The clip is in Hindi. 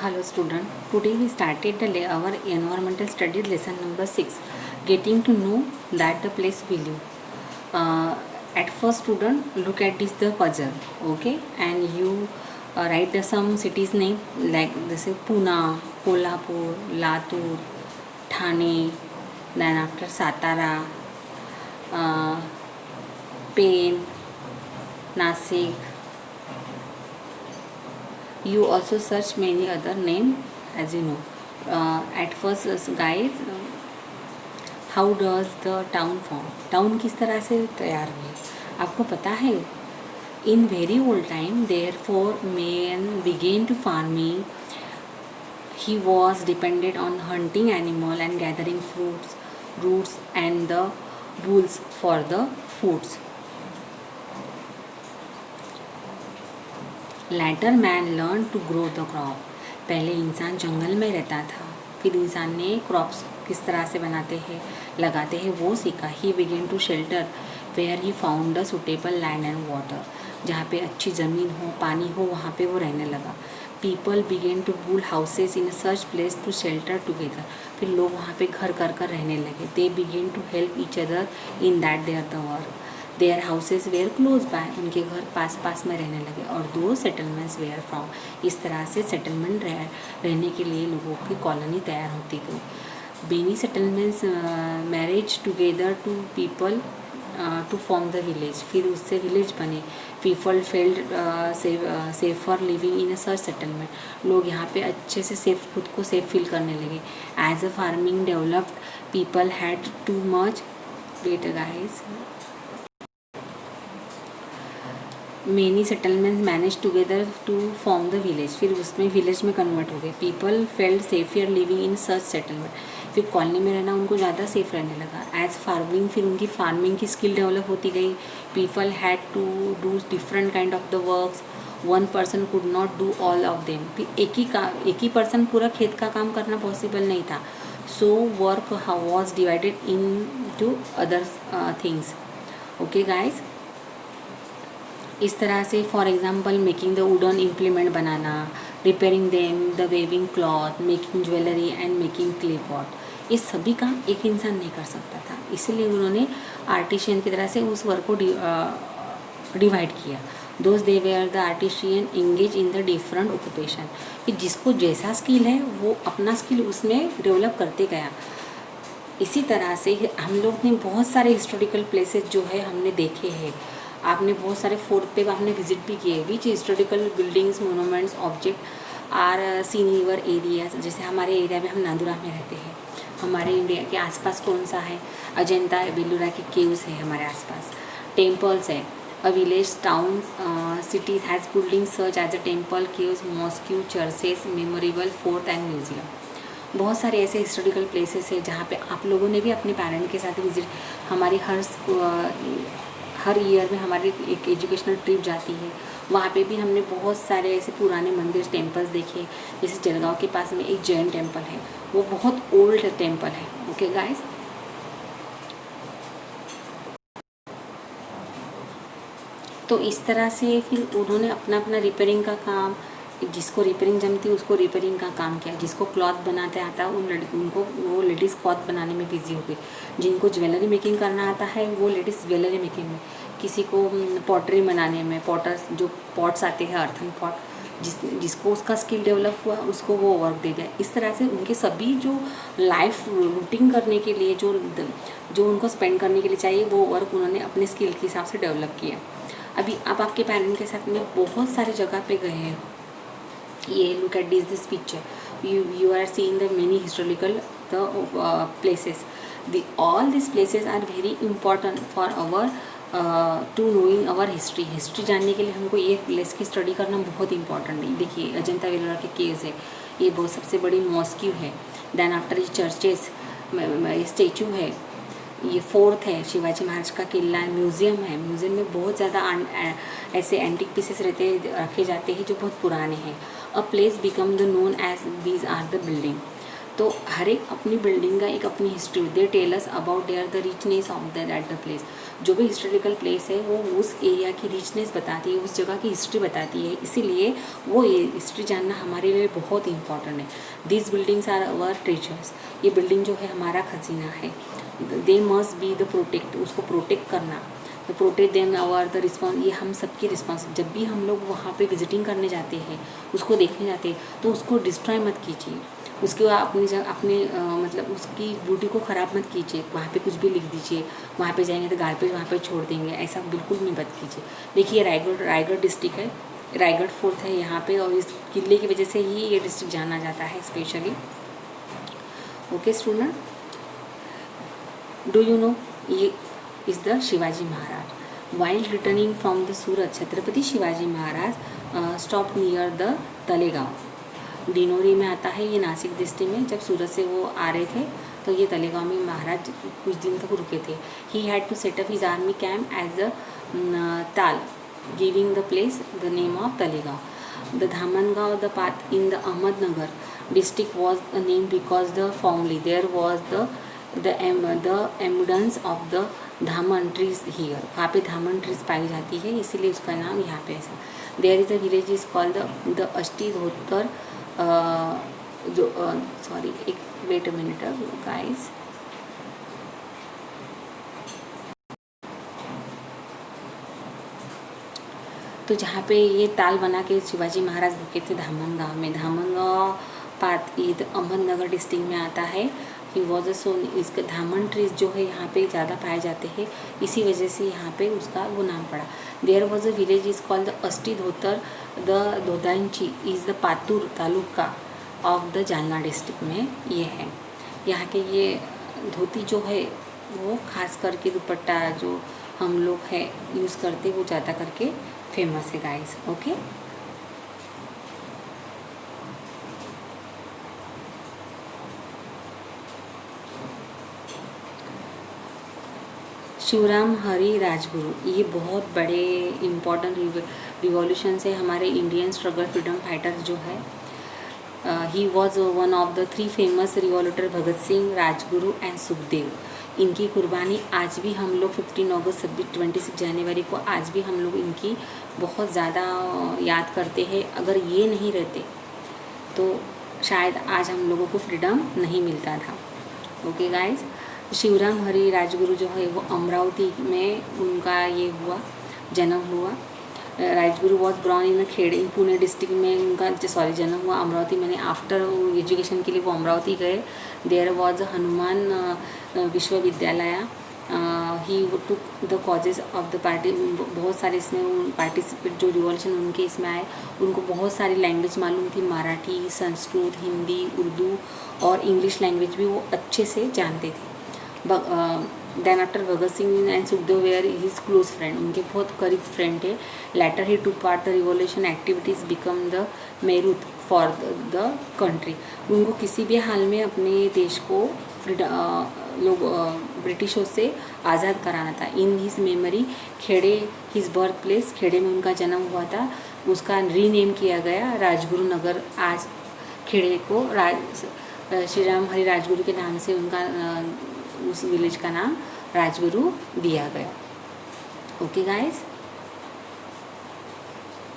Hello student, today we started our environmental studies lesson number 6, getting to know that the place we live. At first student, look at this the puzzle, okay, and you write some cities name like this is Pune, Kolhapur, Latur, Thane, then after Satara, Pen, Nasik. You also search many other name as you know. At first guys, how does the town form, town किस तरह से तैयार हुई आपको पता है. In very old time therefore man began to farming. He was depended on hunting animal and gathering fruits, roots and the wools for the foods. Later man learn to grow the crop. पहले इंसान जंगल में रहता था, फिर इंसान ने क्रॉप्स किस तरह से बनाते हैं, लगाते हैं, वो सीखा. He began to shelter where he found the suitable land and water. जहाँ पे अच्छी ज़मीन हो, पानी हो, वहाँ पे वो रहने लगा. People began to build houses in such place to shelter together. फिर लोग वहाँ पे घर कर कर रहने लगे. They began to help each other in that their the work. Their houses were close by. उनके घर पास पास में रहने लगे. और दो सेटलमेंट्स वेयर फ्रॉम. इस तरह से सेटलमेंट रहने के लिए लोगों की कॉलोनी तैयार होती गई. Many settlements marriage together to people to form the village. फिर उससे विलेज बने. People felt safer living in a search settlement. लोग यहाँ पे अच्छे से सेफ, खुद को सेफ फील करने लगे. As a farming developed people had too much wait guys. Many settlements manage together to form the village. फिर उसमें विलेज में कन्वर्ट हो गए. People felt safer living in such settlement. फिर कॉलोनी में रहना उनको ज़्यादा सेफ रहने लगा. एज फार्मिंग, फिर उनकी फार्मिंग की स्किल डेवलप होती गई. People had to do different kind of the works. One person could not do all of them. फिर एक ही पर्सन पूरा खेत का काम करना पॉसिबल नहीं था. So work was divided into other things. Okay guys, इस तरह से for example making the wooden implement बनाना, repairing them, the weaving cloth, making jewellery and making clay pot. ये सभी काम एक इंसान नहीं कर सकता था, इसलिए उन्होंने आर्टिशियन की तरह से उस वर्क को डिवाइड किया. Those they were the artisan engage in the different occupation. कि जिसको जैसा स्किल है वो अपना स्किल उसमें डेवलप करते गया. इसी तरह से हम लोग ने बहुत सारे हिस्टोरिकल प्लेसेस जो है हमने देखे हैं. आपने बहुत सारे फोर्ट पे आपने विजिट भी किए. Which historical buildings, monuments, object are seen in your areas. जैसे हमारे एरिया में हम नादुरा में रहते हैं, हमारे इंडिया के आसपास कौन सा है? अजंता, बेलूरा के केव्स है हमारे आसपास. टेम्पल्स है. A village, town, cities has building such as a temple, caves, mosque, churches, memorable, fort and museum. बहुत सारे ऐसे हिस्टोरिकल प्लेसेस है जहाँ पे आप लोगों ने भी अपने पेरेंट के साथ विजिट. हमारी हर ईयर में हमारी एक एजुकेशनल ट्रिप जाती है. वहाँ पे भी हमने बहुत सारे ऐसे पुराने मंदिर, टेम्पल्स देखे. जैसे जलगांव के पास में एक जैन टेम्पल है, वो बहुत ओल्ड टेम्पल है. ओके गाइस, तो इस तरह से फिर उन्होंने अपना अपना रिपेयरिंग का काम, जिसको रिपेयरिंग जमती उसको रिपेयरिंग का काम किया. जिसको क्लॉथ बनाते आता उनको वो लेडीज़ क्लॉथ बनाने में बिजी हो गई. जिनको ज्वेलरी मेकिंग करना आता है वो लेडीज़ ज्वेलरी मेकिंग में. किसी को पॉटरी बनाने में, पॉटर्स जो पॉट्स आते हैं, अर्थन पॉट, जिसको उसका स्किल डेवलप हुआ उसको वो वर्क दे दिया. इस तरह से उनके सभी जो लाइफ रूटीन करने के लिए जो उनको स्पेंड करने के लिए चाहिए वो वर्क उन्होंने अपने स्किल के हिसाब से डेवलप किया. अभी आप आपके पेरेंट के साथ में बहुत सारी जगह पे गए हैं. ये look at this picture. you are seeing the many historical places. All these places are very important for our to knowing our history. History जानने के लिए हमको ये प्लेस की स्टडी करना बहुत इंपॉर्टेंट है. देखिए अजंता वेलोरा के केव्स है, ये बहुत सबसे बड़ी मॉस्क्यू है. देन आफ्टर ये चर्चेस, स्टेचू है, ये फोर्थ है शिवाजी महाराज का किला है. म्यूज़ियम है, म्यूज़ियम में बहुत ज़्यादा ऐसे एंटिक पीसेस रखे जाते हैं जो बहुत पुराने हैं. A place become the known as these are the building. तो हर एक अपनी बिल्डिंग का एक अपनी history, they tell us about their the richness of that at the place. जो भी हिस्टोरिकल प्लेस है वो उस एरिया की रिचनेस बताती है, उस जगह की हिस्ट्री बताती है, इसीलिए वो हिस्ट्री जानना हमारे लिए बहुत इंपॉर्टेंट है। This buildings are our treasures, ये बिल्डिंग जो है हमारा खजीना है। They must be the protect, उसको प्रोटेक्ट करना, तो protect them our the response, ये हम सबकी रिस्पॉन्स। जब भी हम लोग वहाँ पे विजिटिंग करने जाते हैं, उसको देखने जाते हैं, तो उसको डिस्ट्रॉय मत कीजिए, उसके अपनी अपने मतलब उसकी ब्यूटी को ख़राब मत कीजिए। वहाँ पे कुछ भी लिख दीजिए, वहाँ पे जाएंगे तो गार्बेज वहाँ पे छोड़ देंगे, ऐसा बिल्कुल भी मत कीजिए। देखिए रायगढ़ डिस्ट्रिक्ट है, रायगढ़ फोर्ट है यहाँ पे, और इस किले की वजह से ही ये डिस्ट्रिक्ट जाना जाता है specially. Okay student, do you know ये is the Shivaji Maharaj. While returning from the Surat, Chhatrapati Shivaji Maharaj stop near the Talegaon. Dinori में आता है ये, नासिक डिस्ट्रिक्ट में। जब सूरत से वो आ रहे थे तो ये तलेगांव में महाराज कुछ दिन तक रुके थे। He had to set up his army camp as the Tal, giving the place the name of Talegaon. The Dhamangaon the path in the Ahmednagar district was named because the formerly there was the abundance of the dhaman trees here, वहाँ पे धामन ट्रीज पाई जाती है, इसीलिए उसका नाम यहाँ पे ऐसा। There is a village is called the Ashtidhotar, जो सॉरी एक वेट अ मिनट गाइस, तो जहाँ पे ये ताल बना के शिवाजी महाराज रुके थे धामनगांव में। धामनगांव पात ईद अहमदनगर डिस्ट्रिक्ट में आता है। ही वॉज अ सो, इसके धामन ट्रीज जो है यहाँ पे ज़्यादा पाए जाते हैं, इसी वजह से यहाँ पे उसका वो नाम पड़ा। There was a village is called the Ashtidhotar, the Dhodanchi is the Patur taluka of the Jalna district में ये है। यहाँ के ये धोती जो है वो खास करके दुपट्टा जो हम लोग है यूज़ करते, वो ज़्यादा करके फेमस है गाइस। ओके, शिवराम हरि राजगुरु, ये बहुत बड़े इम्पोर्टेंट रिवॉल्यूशन से हमारे इंडियन स्ट्रगल फ्रीडम फाइटर्स जो है। He was one of the 3 famous revolutionary, Bhagat Singh, Rajguru and Sukhdev. इनकी कुर्बानी आज भी हम लोग 15 अगस्त 26 जनवरी को आज भी हम लोग इनकी बहुत ज़्यादा याद करते हैं। अगर ये नहीं रहते तो शायद आज हम लोगों को फ्रीडम नहीं मिलता था। ओके गाइस, शिवराम हरि राजगुरु जो है वो अमरावती में उनका ये हुआ, जन्म हुआ। Rajguru was born in Khed in Pune district में उनका जन्म हुआ। अमरावती मैंने आफ्टर एजुकेशन के लिए वो अमरावती गए। There was Hanuman Vishwavidyalaya. He took the courses of the party, बहुत सारे इसमें पार्टिसिपेट जो रिवॉल्यूशन उनके इसमें आए, उनको बहुत सारी लैंग्वेज मालूम थी, मराठी, संस्कृत, हिंदी, उर्दू और इंग्लिश लैंग्वेज भी वो अच्छे से जानते थे। Then after Bhagat Singh and Sukhdev were his close friend, उनके बहुत करीब फ्रेंड थे। Later he to part the revolution activities become the मेरुत फॉर द कंट्री। उनको किसी भी हाल में अपने देश को लोग ब्रिटिशों से आज़ाद कराना था। In his memory Khed, his birth place Khed में उनका जन्म हुआ था, उसका रीनेम किया गया राजगुरु नगर। आज खेड़े को श्री राम हरि राजगुरु के नाम से उनका उस विलेज का नाम राजगुरु दिया गया। Okay guys.